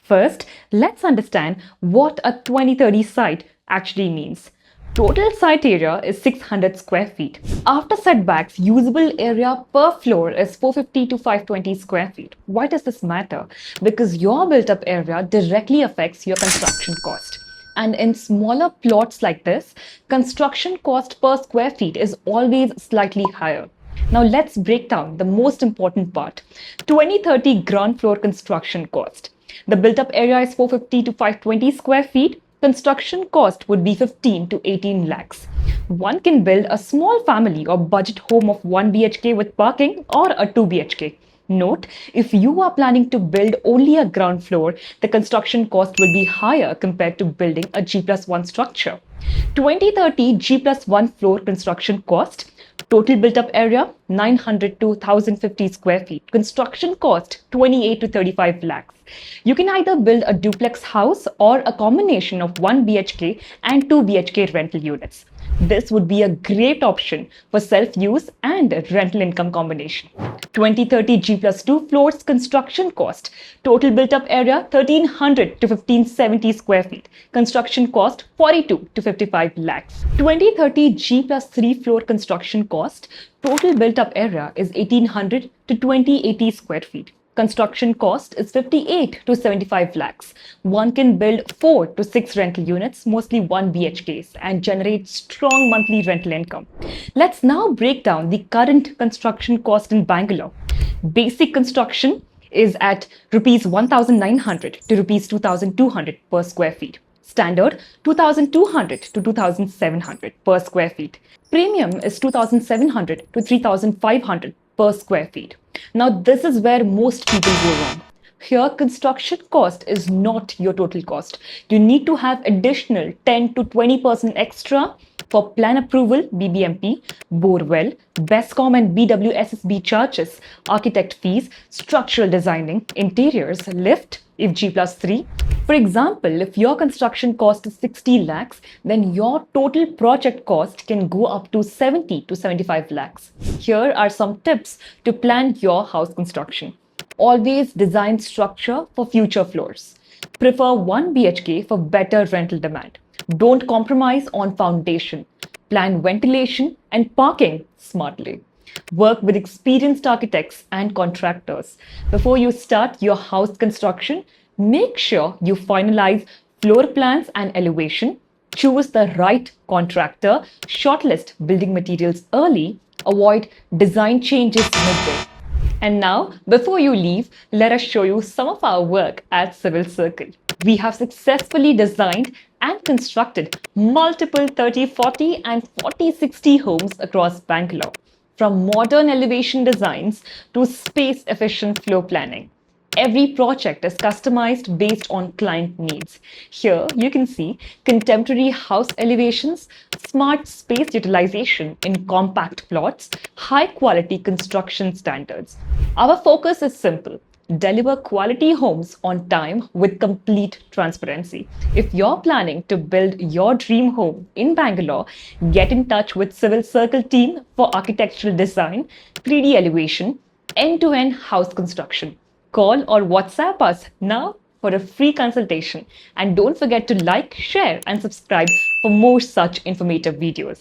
First, let's understand what a 2030 site actually means. Total site area is 600 square feet. After setbacks, usable area per floor is 450 to 520 square feet. Why does this matter? Because your built-up area directly affects your construction cost. And in smaller plots like this, construction cost per square feet is always slightly higher. Now let's break down the most important part. 2030 ground floor construction cost. The built-up area is 450 to 520 square feet. Construction cost would be 15 to 18 lakhs. One can build a small family or budget home of 1 BHK with parking or a 2 BHK. Note, if you are planning to build only a ground floor, the construction cost will be higher compared to building a G+1 structure. 2030 G+1 floor construction cost. Total built-up area 900 to 1050 square feet. Construction cost 28 to 35 lakhs. You can either build a duplex house or a combination of 1 BHK and 2 BHK rental units. This would be a great option for self-use and rental income combination. 2030 G+2 floors construction cost. Total built-up area 1300 to 1570 square feet. Construction cost 42 to 55 lakhs. 2030 G+3 floor construction cost. Total built-up area is 1800 to 2080 square feet. Construction cost is 58 to 75 lakhs. One can build 4 to 6 rental units, mostly 1 BHKs, and generate strong monthly rental income. Let's now break down the current construction cost in Bangalore. Basic construction is at rupees 1,900 to rupees 2,200 per square feet. Standard 2,200 to 2,700 per square feet. Premium is 2,700 to 3,500 per square feet. Now this is where most people go wrong. Here construction cost is not your total cost. You need to have additional 10 to 20% extra for plan approval, BBMP, Borewell, BESCOM and BWSSB charges, architect fees, structural designing, interiors, lift, if G+3. For example, if your construction cost is 60 lakhs, then your total project cost can go up to 70 to 75 lakhs. Here are some tips to plan your house construction. Always design structure for future floors. Prefer 1 BHK for better rental demand. Don't compromise on foundation. Plan ventilation and parking smartly. Work with experienced architects and contractors. Before you start your house construction, make sure you finalize floor plans and elevation. Choose the right contractor. Shortlist building materials early. Avoid design changes midway. And now, before you leave, let us show you some of our work at Civil Circle. We have successfully designed and constructed multiple 30-40 and 40-60 homes across Bangalore, from modern elevation designs to space-efficient floor planning. Every project is customized based on client needs. Here you can see contemporary house elevations, smart space utilization in compact plots, high-quality construction standards. Our focus is simple. Deliver quality homes on time with complete transparency. If you're planning to build your dream home in Bangalore, get in touch with Civil Circle team for architectural design, 3D elevation, end-to-end house construction. Call or WhatsApp us now for a free consultation. And don't forget to like, share, and subscribe for more such informative videos.